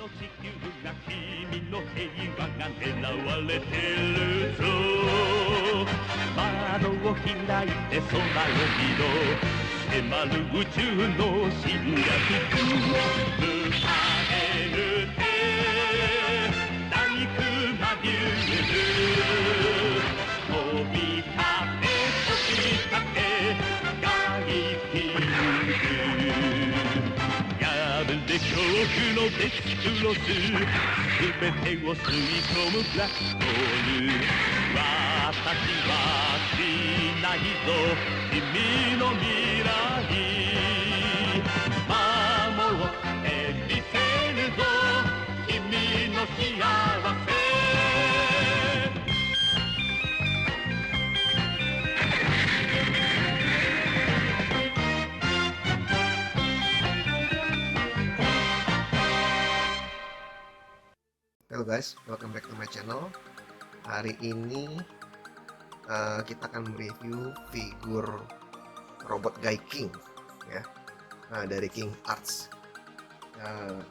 の地球が君の平和が狙われてるぞ窓を開いて空を見ろ迫る宇宙の侵略迎えるて大熊ビュー飛び立て飛び立て外キング恐怖のデスクロス全てを吸い込むブラックホール私はしないぞ君の未来守ってみせるぞ君の幸せHalo guys, welcome back to my channel. Hari ini kita akan mereview figur robot Gaiking ya, dari King Arts.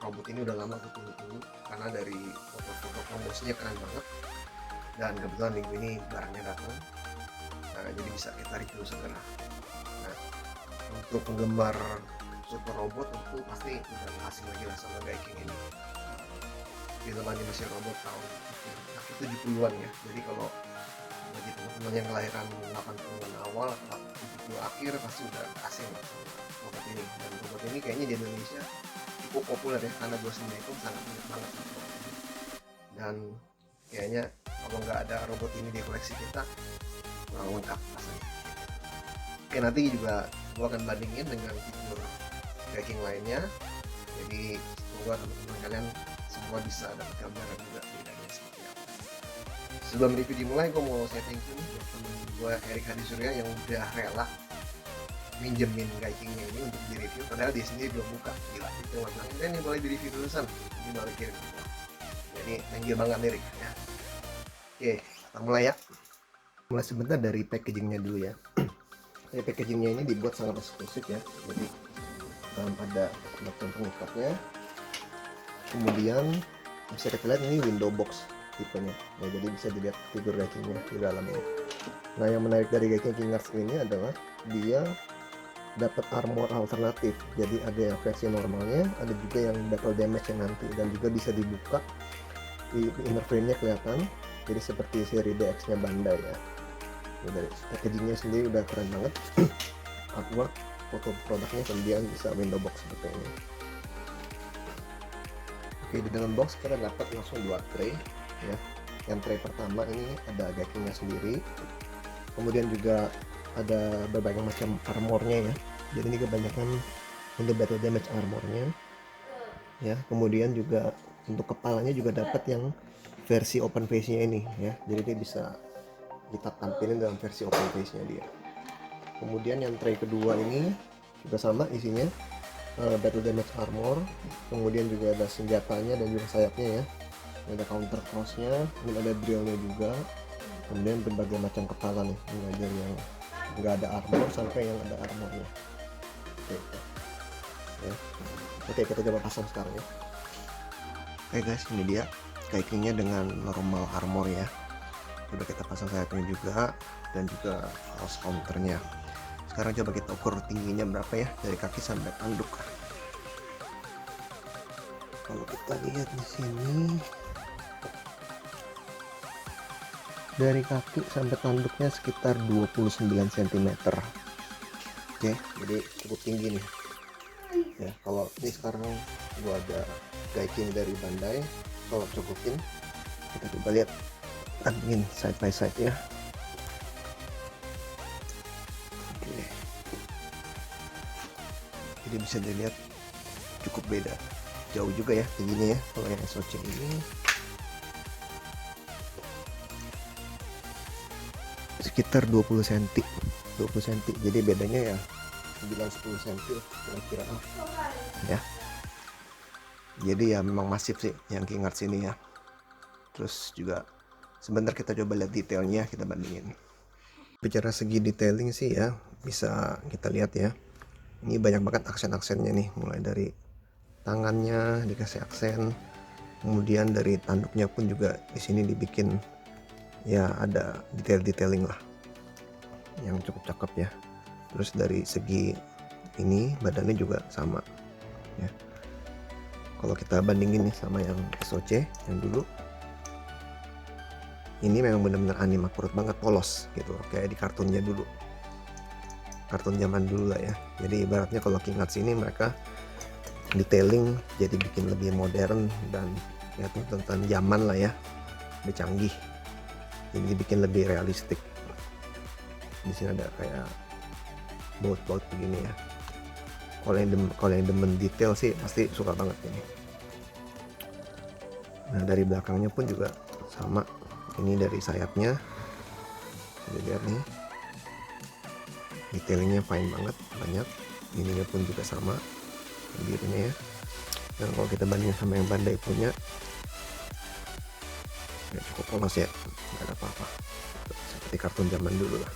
Robot ini udah lama aku tunggu karena dari foto-foto promosinya keren banget. Dan kebetulan minggu ini barangnya datang, jadi bisa kita review segera. Nah, untuk penggemar super robot tentu pasti udah gak asing lagi lah sama Gaiking ini. Film animasi robot tahun akhir 70-an ya. Jadi kalau bagi teman-teman yang kelahiran 80-an awal atau 70 akhir pasti udah asing sama robot ini. Dan robot ini kayaknya di Indonesia cukup populer ya, karena gue sendiri pun sangat minat banget sama robot ini. Dan kayaknya kalau nggak ada robot ini di koleksi kita kurang lengkap rasanya. Oke, nanti juga gue akan bandingin dengan figur Gaiking lainnya. Jadi semoga teman-teman kalian semua bisa dapat gambaran juga bedanya seperti apa. Sebelum review dimulai, gue mau say thank you buat temen gue Erik Hadi Surya yang udah rela minjemin Gaikingnya ini untuk di review, padahal dia sendiri belum buka. Gila, itu bilang ini boleh di review dulu San, ini baru kirim gitu. Jadi thank you banget Erik ya. Oke, kita mulai ya. Mulai sebentar dari packagingnya dulu ya. Packagingnya ini dibuat sangat eksklusif ya. Jadi ada macam pengikatnya. Kemudian bisa kita lihat ini window box tipenya ya, jadi bisa dilihat figur Gaikingnya di dalamnya. Nah, yang menarik dari Gaiking King Arts ini adalah dia dapat armor alternatif, jadi ada yang versi normalnya, ada juga yang battle damage yang nanti, dan juga bisa dibuka di inner frame-nya kelihatan, jadi seperti seri DX nya Bandai ya. Dari packagingnya sendiri udah keren banget. Artwork, foto produknya, kemudian bisa window box seperti ini. Oke, di dalam box kita dapat langsung dua tray ya. Yang tray pertama ini ada Gaikingnya sendiri, kemudian juga ada berbagai macam armornya ya. Jadi ini kebanyakan untuk battle damage armornya ya. Kemudian juga untuk kepalanya juga dapat yang versi open face nya ini ya, jadi dia bisa kita tampilin dalam versi open face nya dia. Kemudian yang tray kedua ini juga sama isinya, battle damage armor, kemudian juga ada senjatanya dan juga sayapnya ya, ada counter crossnya, ini ada drillnya juga, kemudian berbagai macam kepala nih, ini ada yang nggak ada armor sampai yang ada armornya. Oke, ya. Oke, kita coba pasang sekarang ya. Oke guys, ini dia Gaikingnya dengan normal armor ya, udah kita pasang sayapnya juga dan juga cross counternya. Sekarang coba kita ukur tingginya berapa ya, dari kaki sampai tanduk. Kalau kita lihat di sini, dari kaki sampai tanduknya sekitar 29 cm. Oke, jadi cukup tinggi nih. Ya, kalau ini sekarang gua ada Gaiking dari Bandai, kalau cukupin, kita coba lihat bandingin side by side ya. Jadi bisa dilihat cukup beda, jauh juga ya tingginya ya. Kalau yang SOC ini sekitar 20 cm, jadi bedanya ya 9-10 cm kira-kira ya. Jadi ya memang masif sih yang King Arts ini ya. Terus juga sebentar kita coba lihat detailnya, kita bandingin. Bicara segi detailing sih ya, bisa kita lihat ya, ini banyak banget aksen-aksennya nih, mulai dari tangannya dikasih aksen, Kemudian dari tanduknya pun juga di sini dibikin ya ada detailing lah yang cukup cakep ya. Terus dari segi ini badannya juga sama ya. Kalau kita bandingin nih sama yang SOC yang dulu, ini memang benar-benar anime akurat banget, polos gitu kayak di kartunnya dulu, kartun zaman dulu lah ya. Jadi ibaratnya kalau King Arts ini mereka detailing jadi bikin lebih modern dan ya tentang zaman lah ya, lebih canggih, jadi dibikin lebih realistik. Di sini ada kayak baut-baut begini ya. Kalau yang demen detail sih pasti suka banget ini. Nah dari belakangnya pun juga sama, ini dari sayapnya lihat nih, detailingnya fine banget, banyak. Ininya pun juga sama birunya ya. Dan kalau kita bandingin sama yang Bandai punya ya cukup polos ya, nggak ada apa-apa, seperti kartun zaman dulu lah.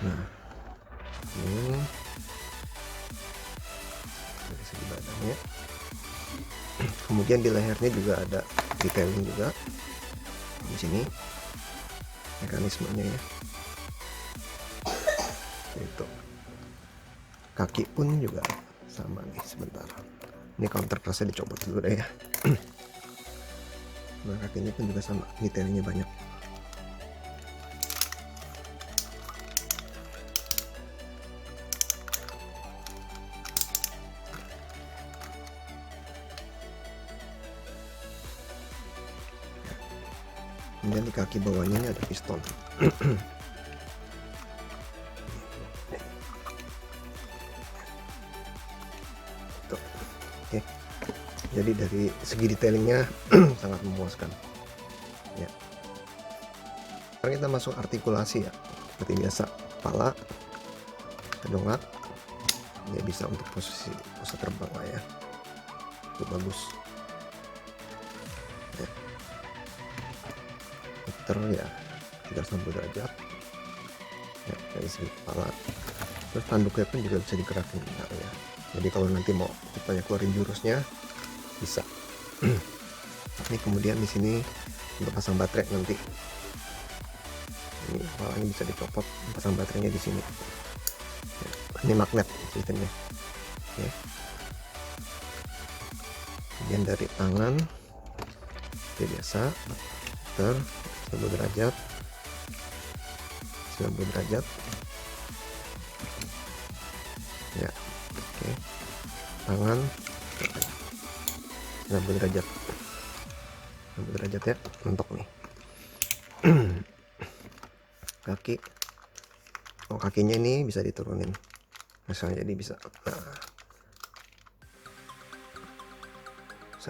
Nah ini dari segi badannya. Kemudian di lehernya juga ada detailing juga di sini, mekanismenya ya. Itu kaki pun juga sama nih. Sebentar, ini counter kerasnya dicopot dulu deh ya. Nah kakinya pun juga sama, detailingnya banyak. Kemudian di kaki bawahnya ini ada piston. Tuh. Oke. Jadi dari segi detailingnya sangat memuaskan. Ya. Sekarang kita masuk artikulasi ya. Seperti biasa, kepala, dongak, dia bisa untuk pose terbang lah ya. Itu bagus. Ya. Ya 360 derajat ya, dari segi kepala. Terus tanduknya pun juga bisa digerakin ya. Jadi kalau nanti mau kita keluarin jurusnya bisa. Ini kemudian di sini untuk pasang baterai nanti. Ini kepalanya bisa dicopot, pasang baterainya di sini. Ya, ini magnet sistemnya. Oke. Kemudian dari tangan seperti biasa, 90 derajat 90 derajat ya. Oke. Tangan 90 derajat 90 derajat ya, mentok nih. Kaki, kakinya ini bisa diturunin misalnya, jadi bisa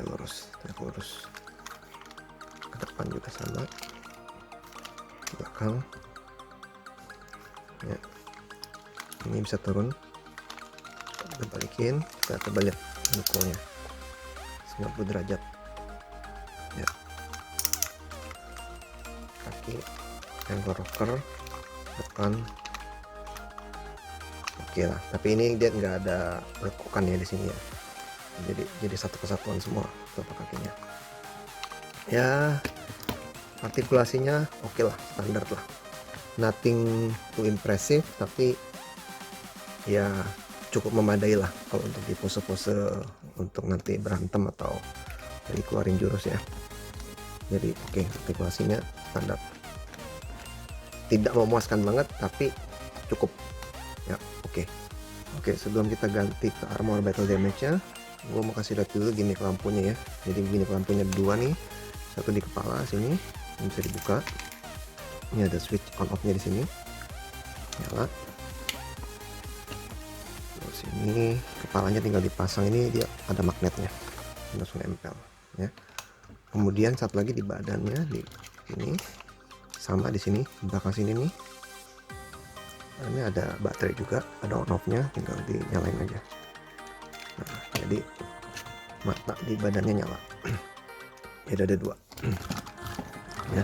lurus ke depan juga sama, belakang ya. Ini bisa turun, kita balikin, kita kebalik mukulnya 90 derajat ya. Kaki ankle rocker depan oke lah, tapi ini dia nggak ada lekukan ya di sini ya, jadi satu kesatuan semua telapak kakinya ya. Artikulasinya oke lah, standar lah, nothing too impressive, tapi ya cukup memadai lah kalau untuk di pose-pose untuk nanti berantem atau dari keluarin jurus ya. Jadi oke, artikulasinya standar, tidak memuaskan banget tapi cukup ya. Oke, sebelum kita ganti ke armor battle damage nya, gue mau kasih lihat dulu gimmick lampunya ya. Jadi gimmick lampunya dua nih, satu di kepala sini, ini bisa dibuka. Ini ada switch on off nya di sini, nyala. Terus ini kepalanya tinggal dipasang, ini dia ada magnetnya, langsung nempel ya. Kemudian satu lagi di badannya, di sini sama, di sini di belakang sini nih. Ini ada baterai juga, ada on off nya, tinggal dinyalain aja. Nah, jadi mata di badannya nyala. Ada dua ya.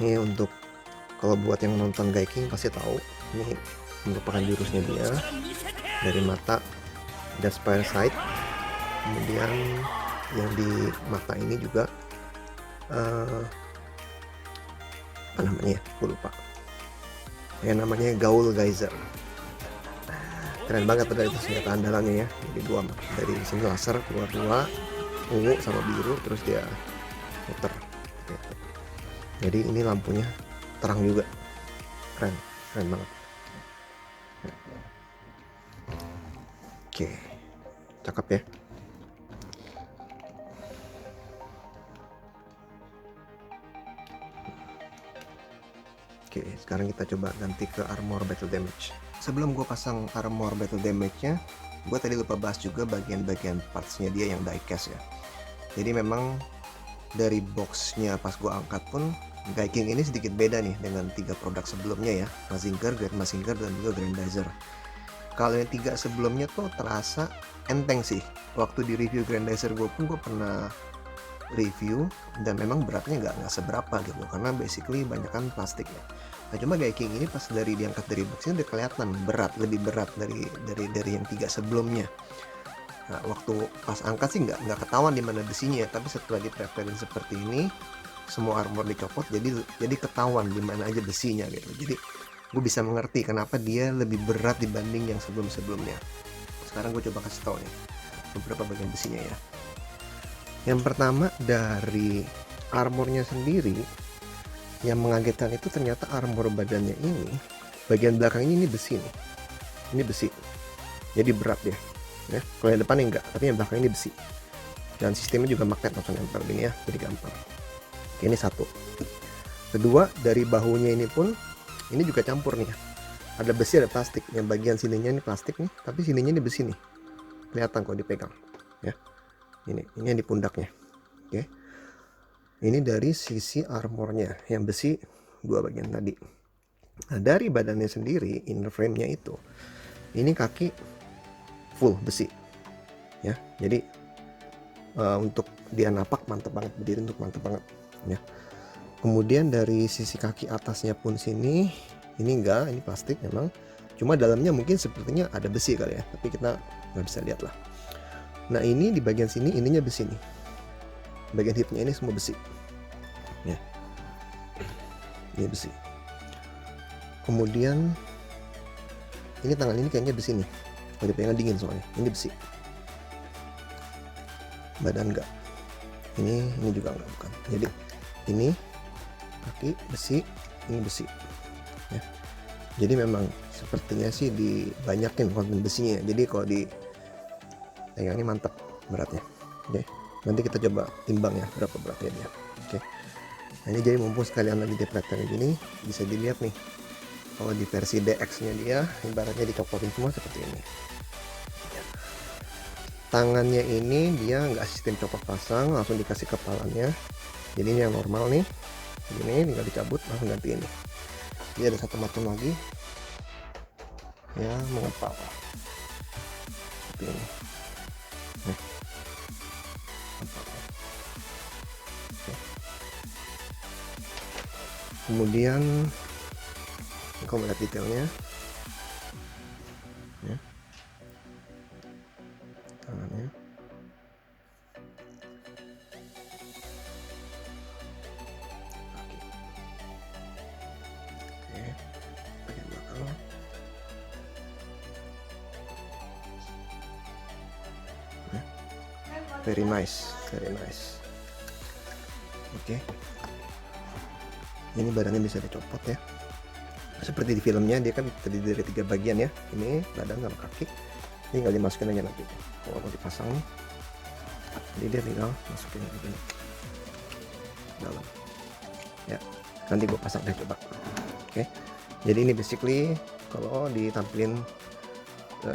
Ini untuk kalau buat yang nonton Gaiking pasti tahu, ini merupakan jurusnya dia. Dari mata ada spare sight, kemudian yang di mata ini juga apa namanya, aku lupa, yang namanya gaul geyser. Keren banget, ada itu senjata andalannya ya. Jadi dari sini laser keluar dua, ungu sama biru, terus dia muter gitu. Jadi ini lampunya terang juga, keren banget. Oke, cakep ya. Oke, sekarang kita coba ganti ke armor battle damage. Sebelum gue pasang armor battle damage-nya, gue tadi lupa bahas juga bagian-bagian parts-nya dia yang diecast ya. Jadi memang dari box-nya pas gue angkat pun Gaiking ini sedikit beda nih dengan 3 produk sebelumnya ya, Mazinger, Grand Mazinger, dan juga Grandizer. Kalau yang 3 sebelumnya tuh terasa enteng sih. Waktu di review Grandizer gue pernah review dan memang beratnya nggak seberapa gitu, karena basically banyak kan plastik ya. Nah cuma Gaiking ini pas diangkat dari boxnya udah kelihatan berat, lebih berat dari yang 3 sebelumnya. Nah, waktu pas angkat sih nggak ketahuan di mana besinya, tapi setelah dipretelin seperti ini, semua armor dicopot, jadi ketahuan di mana aja besinya gitu. Jadi gue bisa mengerti kenapa dia lebih berat dibanding yang sebelumnya. Sekarang gue coba kasih tau nih beberapa bagian besinya ya. Yang pertama dari armornya sendiri, yang mengagetkan itu ternyata armor badannya ini, bagian belakangnya ini besi nih. Ini besi, jadi berat ya. Kalau yang depan enggak, tapi yang belakang ini besi. Dan sistemnya juga magnet langsung nempel gini ya, jadi gampang. Oke, ini satu. Kedua, dari bahunya ini pun, ini juga campur nih. Ada besi, ada plastik. Yang bagian sininya ini plastik nih, tapi sininya ini besi nih. Kelihatan kalau dipegang. Ya. Ini yang di pundaknya. Oke. Ini dari sisi armornya, yang besi 2 bagian tadi. Nah, dari badannya sendiri, inner frame-nya itu, ini kaki full besi. Ya, jadi untuk dia napak mantap banget, berdiri untuk mantap banget. Ya. Kemudian dari sisi kaki atasnya pun sini, ini enggak, ini plastik memang. Cuma dalamnya mungkin sepertinya ada besi kali ya, tapi kita nggak bisa lihat lah. Nah ini di bagian sini ininya besi nih, bagian hipnya ini semua besi ya, ini besi. Kemudian ini tangan ini kayaknya besi nih, kalau dipegang dingin soalnya. Ini besi, badan enggak, ini juga enggak, bukan. Jadi ini kaki besi, ini besi ya. Jadi memang sepertinya sih dibanyakin konten besinya, jadi kalau di pegang ini mantap beratnya. Oke, nanti kita coba timbang ya berapa beratnya dia. Oke, nah ini jadi mumpung sekalian lagi dipretelin gini, bisa dilihat nih kalau di versi DX nya dia ibaratnya dicopotin semua seperti ini ya. Tangannya ini dia nggak sistem copot pasang, langsung dikasih kepalanya. Jadi ini yang normal nih, ini tinggal dicabut langsung ganti ini. Jadi ada satu macam lagi ya, mengepal seperti ini. Kemudian kalau melihat detailnya ya, tangannya oke, bagian belakang ya. Very nice. Oke. Ini badannya bisa dicopot ya, seperti di filmnya dia kan terdiri dari 3 bagian ya. Ini badan sama kaki, ini tinggal dimasukin aja nanti kalau mau dipasang nih. Jadi dia tinggal masukin ke dalam ya, nanti gue pasang deh coba. Oke, jadi ini basically kalau ditampilin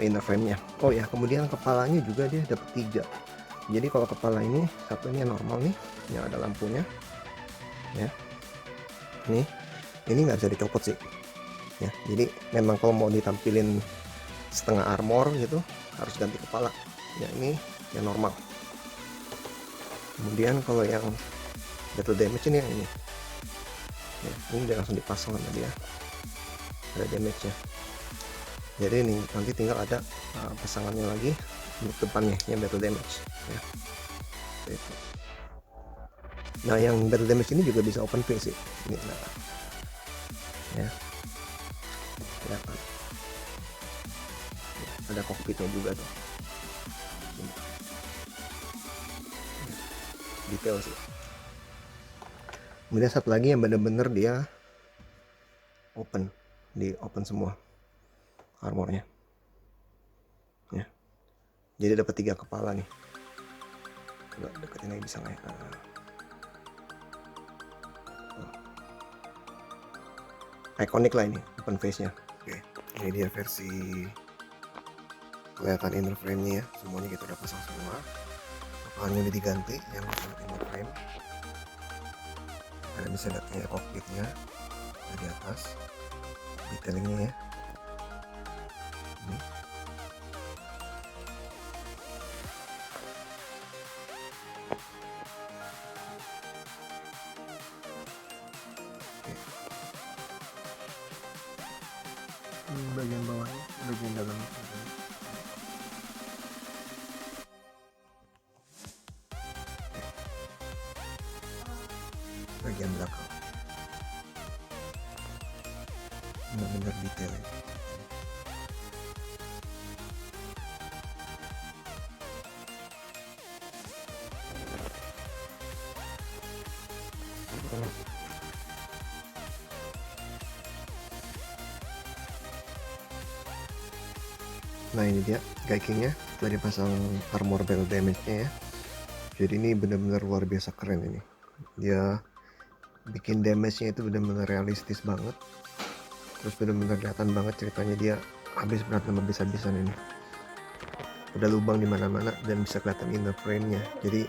inner frame nya. Oh ya, kemudian kepalanya juga dia dapat 3. Jadi kalau kepala ini satunya normal nih, yang ada lampunya ya. Ini nggak bisa dicopot sih ya. Jadi memang kalau mau ditampilin setengah armor gitu harus ganti kepala ya. Ini yang normal. Kemudian kalau yang battle damage ini yang ini ya, ini udah langsung dipasang sama dia, ada damage nya Jadi ini nanti tinggal ada pasangannya lagi untuk depannya yang battle damage ya. Itu. Nah yang battle damage ini juga bisa open face sih. Ini nah, ya kelihatan ada cockpitnya juga tuh, detail sih. Kemudian satu lagi yang bener-bener dia open, di open semua armornya ya. Jadi dapat 3 kepala nih. Coba deketin lagi bisa nggak ya? Iconic lah ini open face nya. Oke, ini dia versi kelihatan inner frame nya ya. Semuanya kita udah pasang semua. Kepalanya udah diganti yang inner frame. Kalian bisa lihat kayak cockpitnya dari atas, detailingnya ya. Ini. Bagian bawahnya, bagian dalam. Bagian belakang benar-benar detail ya. Nah ini dia Gaikingnya setelah dipasang armor battle damage nya ya. Jadi ini benar-benar luar biasa keren ini. Dia bikin damage-nya itu benar-benar realistis banget. Terus benar-benar kelihatan banget ceritanya dia habis berantem habis-habisan ini. Udah lubang di mana-mana dan bisa kelihatan inner frame-nya. Jadi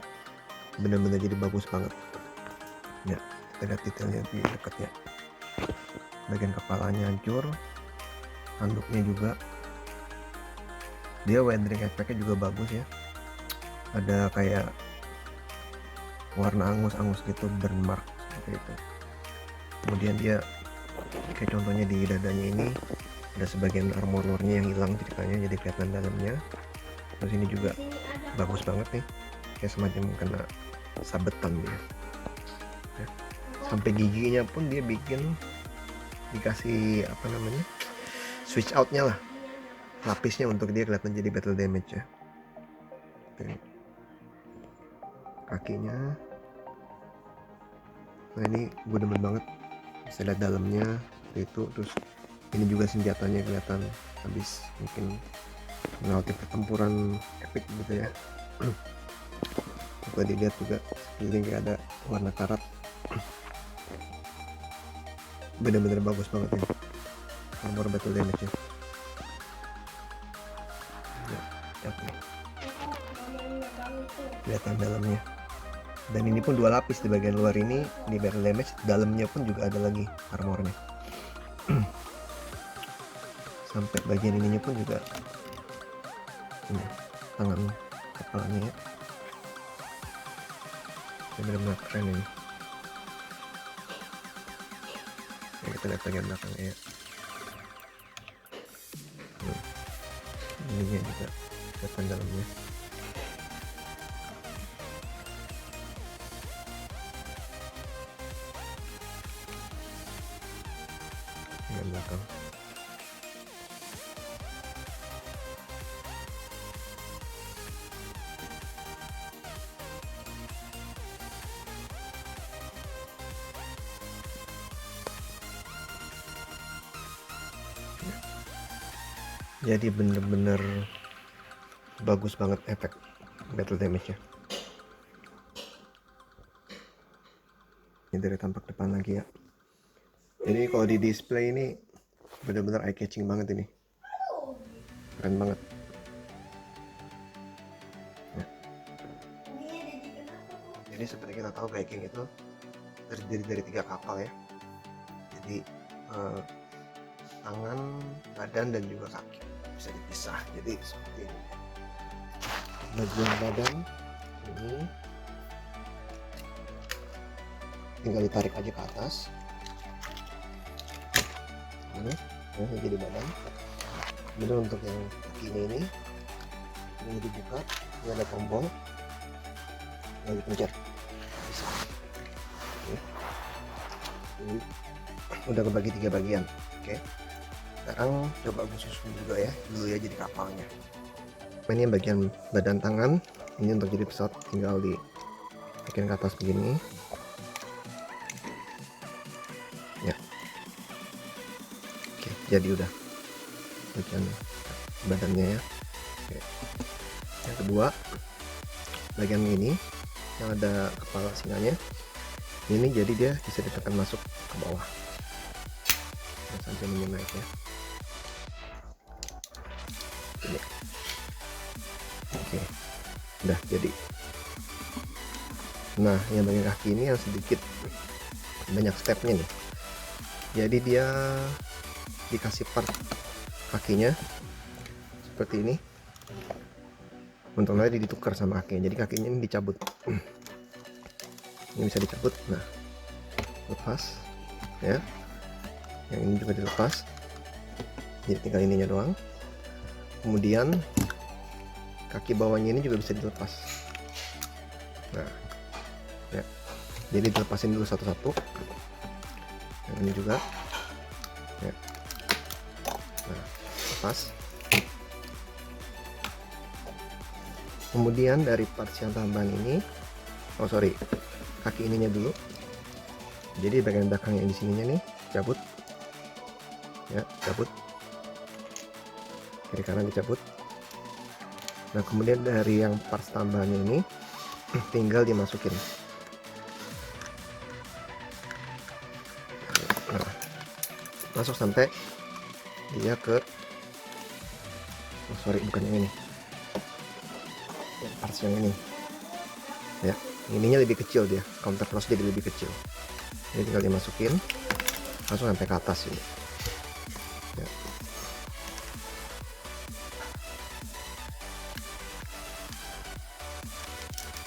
benar-benar jadi bagus banget. Ya, kita lihat detailnya di dekatnya. Bagian kepalanya hancur, handuknya juga. Dia weathering effect-nya juga bagus ya. Ada kayak warna angus-angus gitu, burn mark seperti itu. Kemudian dia kayak contohnya di dadanya ini ada sebagian armor luarnya yang hilang ceritanya, jadi kelihatan dalamnya. Terus ini juga bagus banget nih, kayak semacam kena sabetan dia ya. Sampai giginya pun dia bikin dikasih apa namanya, switch outnya lah, lapisnya untuk dia kelihatan jadi battle damage ya. Oke. Kakinya, nah ini gue demen banget, bisa lihat dalamnya itu. Terus ini juga senjatanya kelihatan habis mungkin melewati pertempuran epic gitu ya. Coba dilihat juga sekeliling kayak ada warna karat. Bener-bener bagus banget ini armor battle damage nya ya, lihat nih, kelihatan dalamnya. Dan ini pun 2 lapis, di bagian luar ini di battle damage, dalamnya pun juga ada lagi armornya. Sampai bagian ininya pun juga ini, tangan kepalanya ya. Benar-benar keren ini. Ya, kita lihat bagian belakangnya ya. Ininya juga kelihatan dalamnya. Bagian belakang. Jadi bener-bener bagus banget efek battle damage nya. Ini dari tampak depan lagi ya. Jadi kalau di display ini bener-bener eye catching banget ini, keren banget ya. Jadi seperti kita tahu Viking itu terdiri dari 3 kapal ya. Jadi tangan, badan, dan juga kaki bisa dipisah. Jadi seperti ini. Bagian badan ini tinggal ditarik aja ke atas. Ini jadi badan. Kemudian untuk yang kaki ini dibuka, ini ada tombol, lalu pencet, bisa. Ini udah kebagi 3 bagian. Oke, sekarang coba gue susun juga ya dulu ya jadi kapalnya. Ini bagian badan tangan, ini untuk jadi pesawat tinggal di bagian ke atas begini ya. Oke, jadi udah bagian badannya ya. Oke. Yang kedua, bagian ini yang ada kepala singanya ini, jadi dia bisa ditekan masuk ke bawah sampai ini naik ya. Ini. Oke, udah jadi. Nah, yang bagian kaki ini yang sedikit banyak stepnya nih, jadi dia dikasih part kakinya seperti ini, untungnya ditukar sama kakinya, jadi kakinya ini dicabut. Ini bisa dicabut, nah lepas ya, yang ini juga dilepas, jadi tinggal ininya doang. Kemudian kaki bawahnya ini juga bisa dilepas, nah ya, jadi dilepasin dulu satu-satu. Yang ini juga ya, nah lepas. Kemudian dari parts yang tambahan ini, kaki ininya dulu, jadi bagian belakang yang di sininya nih cabut ya, cabut, kiri kanan dicabut. Nah, kemudian dari yang parts tambahannya ini tinggal dimasukin. Nah, masuk sampai dia ke bukan yang ini, parts yang ini ya, ininya lebih kecil, dia counter close jadi lebih kecil, jadi tinggal dimasukin langsung sampai ke atas ini ya.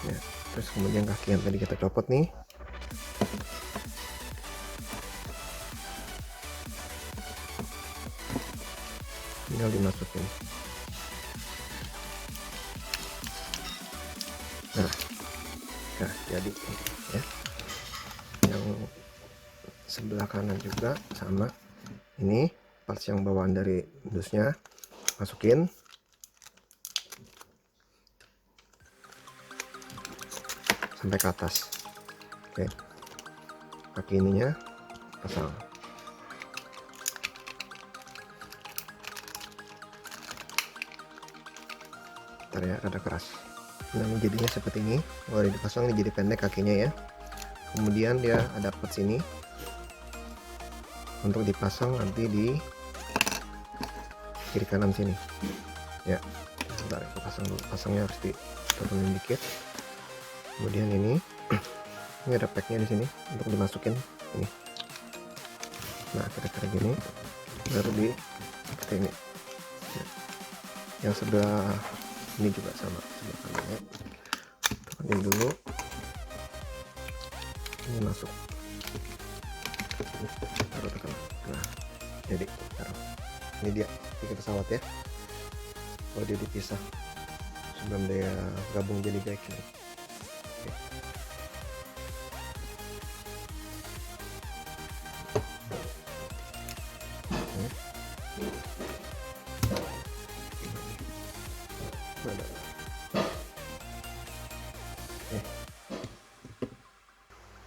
Ya, terus kemudian kaki yang tadi kita copot nih, tinggal dimasukin. Nah, jadi ya, yang sebelah kanan juga sama, ini parts yang bawaan dari dusnya masukin, sampai ke atas. Oke, kaki ininya pasang. Ntar ya, rada keras. Nah, ini jadinya seperti ini. Kalau dipasang ini jadi pendek kakinya ya. Kemudian dia ada parts sini untuk dipasang nanti di kiri kanan sini ya. Bentar, aku pasang dulu. Pasangnya harus diturunin dikit. Kemudian ini ada packnya di sini untuk dimasukin ini. Nah, kira-kira gini, baru di seperti ini. Yang sebelah ini juga sama, sebelah kanannya tekanin dulu, ini masuk, taruh tekan. Nah, jadi taruh. Ini dia tiket pesawat ya, kalau dia dipisah sebelum dia gabung jadi Gaiking. Oke.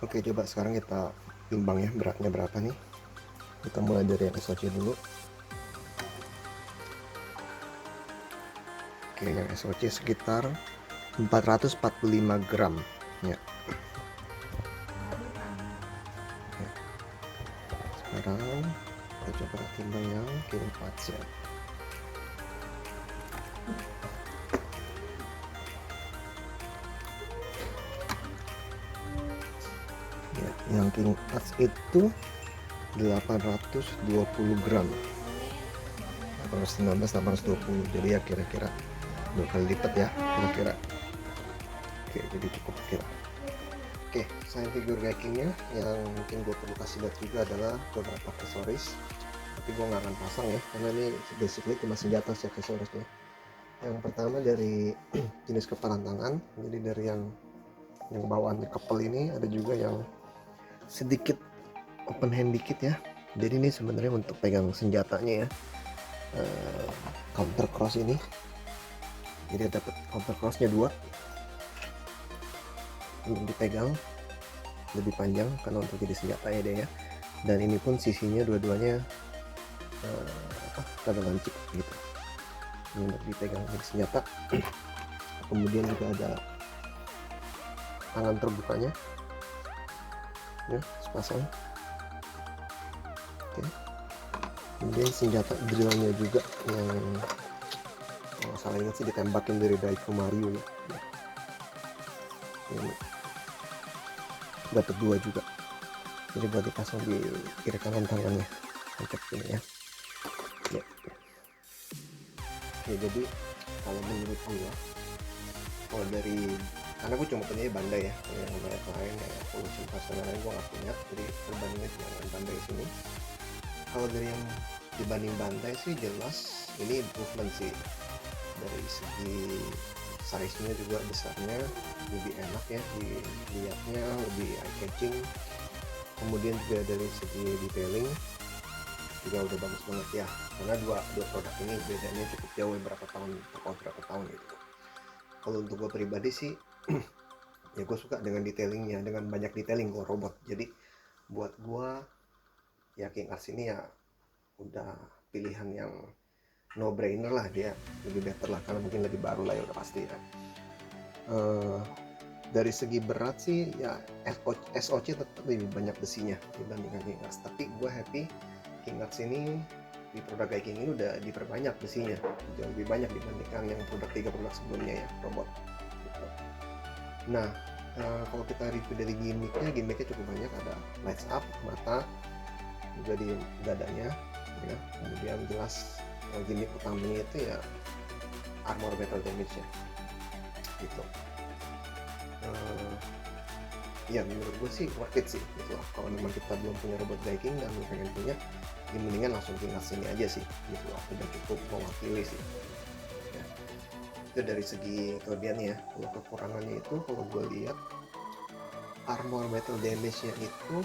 Oke, coba sekarang kita timbang ya, beratnya berapa nih. Kita mulai dari yang SOC dulu. Oke, yang SOC sekitar 445 gram ya. Oke. Sekarang kita coba timbang yang King Parts ya. Yang King Parts itu 820 gram, 819, 820, jadi ya kira-kira 2 kali lipat ya kira-kira. Oke, jadi cukup kira. Oke, selain figur Gaikingnya, yang mungkin gue perlu kasih lihat juga adalah beberapa aksesoris tapi gue nggak akan pasang ya, karena ini basically cuma senjata sih aksesorisnya. Yang pertama dari jenis kepalan tangan, jadi dari yang bawaannya couple ini, ada juga yang sedikit open hand dikit ya. Jadi ini sebenarnya untuk pegang senjatanya ya, counter cross ini. Jadi dapat counter crossnya 2 untuk dipegang, lebih panjang karena untuk jadi senjata ya dia ya. Dan ini pun sisinya dua-duanya rada lancip gitu, ini untuk dipegang jadi senjata. Kemudian juga ada tangan terbukanya ya, sepasang. Oke. Kemudian senjata drillnya juga yang kalau salah ingat sih ditembakin dari Daifu Mario ya. Ini dapat 2 juga, jadi buat dipasang di kiri kanan tangannya untuk ini ya. Oke, jadi kalau menurut gua, kalau dari, karena gue cuma punya Bandai ya, yang lain kayak Evolution Personal lain gue nggak punya, jadi perbandingan cuma dengan Bandai sini. Kalau dari yang dibanding Bandai sih jelas ini improvement sih, dari segi size-nya juga besarnya lebih enak ya dilihatnya, lebih eye catching. Kemudian juga dari segi detailing juga udah bagus banget ya, karena dua produk ini bedanya cukup jauh berapa tahun gitu. Kalau untuk gue pribadi sih ya gue suka dengan detailingnya, dengan banyak detailing kalau robot. Jadi buat gue ya King Arts ini ya udah pilihan yang no brainer lah, dia lebih better lah karena mungkin lebih baru lah ya udah pasti ya. Dari segi berat sih ya SOC tetap lebih banyak besinya dibandingkan King Arts, tapi gue happy King Arts ini di produk Gaiking ini udah diperbanyak besinya, jauh lebih banyak dibandingkan yang tiga produk sebelumnya ya robot gitu. Nah kalau kita review dari gimmicknya cukup banyak, ada lights up mata juga di dadanya ya. Kemudian jelas gimmick utamanya itu ya armor battle damage ya gitu. Ya menurut gue sih worth it sih gitu. Kalau memang kita belum punya robot Gaiking dan pengen punya, ya mendingan langsung tinggal sini aja sih gitu, udah cukup mewakili sih ya. Itu dari segi kelebihannya. Kalau kekurangannya itu kalau gue lihat armor battle damage nya itu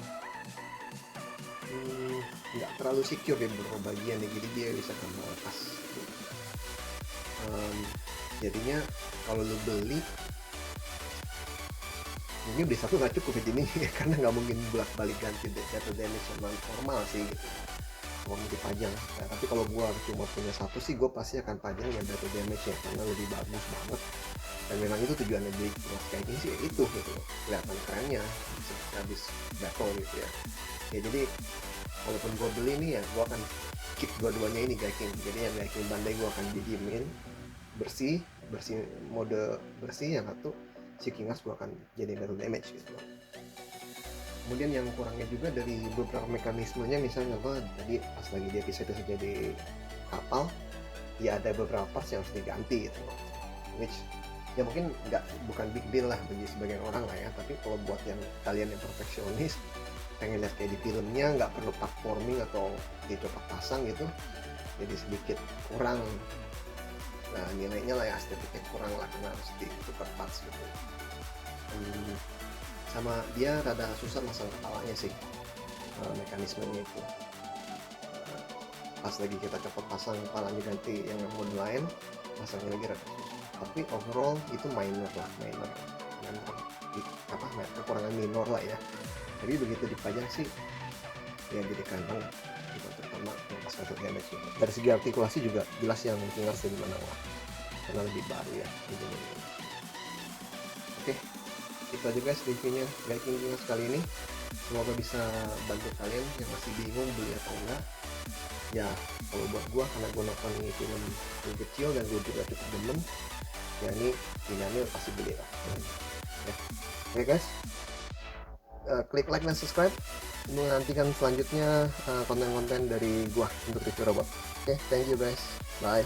nggak terlalu secure di beberapa bagian ya, jadi dia bisa tambah atas gitu. Jadinya kalau lu beli mungkin beli satu nggak cukup di sini karena nggak mungkin bolak balik ganti battle damage sama normal sih gitu, mau dipajang. Nah, tapi kalau gua cuma punya satu sih, gue pasti akan pajang yang battle damage ya, karena lebih bagus banget. Dan memang itu tujuannya beli buat kayak gini sih, itu gitu, kelihatan kerennya habis battle gitu ya. Ya jadi walaupun gue beli nih ya, gue akan keep dua-duanya ini Gaiking. Jadi yang Gaiking Bandai gue akan didiemin bersih mode bersih, yang satu si King Arts gue akan jadi battle damage gitu. Kemudian yang kurangnya juga dari beberapa mekanismenya, misalnya gue tadi pas lagi di episode jadi kapal ya ada beberapa parts yang harus diganti gitu, which ya mungkin bukan big deal lah bagi sebagian orang lah ya, tapi kalau buat yang kalian yang perfeksionis pengen lihat kayak di filmnya, nggak perlu platforming atau dicoba pasang gitu, jadi sedikit kurang nilainya lah ya, estetiknya kurang lah karena harus ditukar parts gitu. Sama dia rada susah masang kepalanya sih, mekanismenya itu pas lagi kita coba pasang kepalanya ganti yang mode lain, pasangnya lagi rada susah. Tapi overall itu minor kekurangan minor lah ya. Jadi begitu dipajang sih ya jadi kandang gitu, terutama yang pas battle damage gitu. Dari segi artikulasi juga jelas yang King Arts di mana lah, karena lebih baru ya ini. Oke, itu aja guys reviewnya Gaiking King Arts kali ini. Semoga bisa bantu kalian yang masih bingung beli atau enggak. Ya kalau buat gua, karena gua nonton ini film kecil dan gua juga cukup demen, ya ini pilihannya pasti beli lah ya. Oke guys, klik like dan subscribe menantikan selanjutnya konten-konten dari gua untuk review robot. Oke, thank you guys, bye.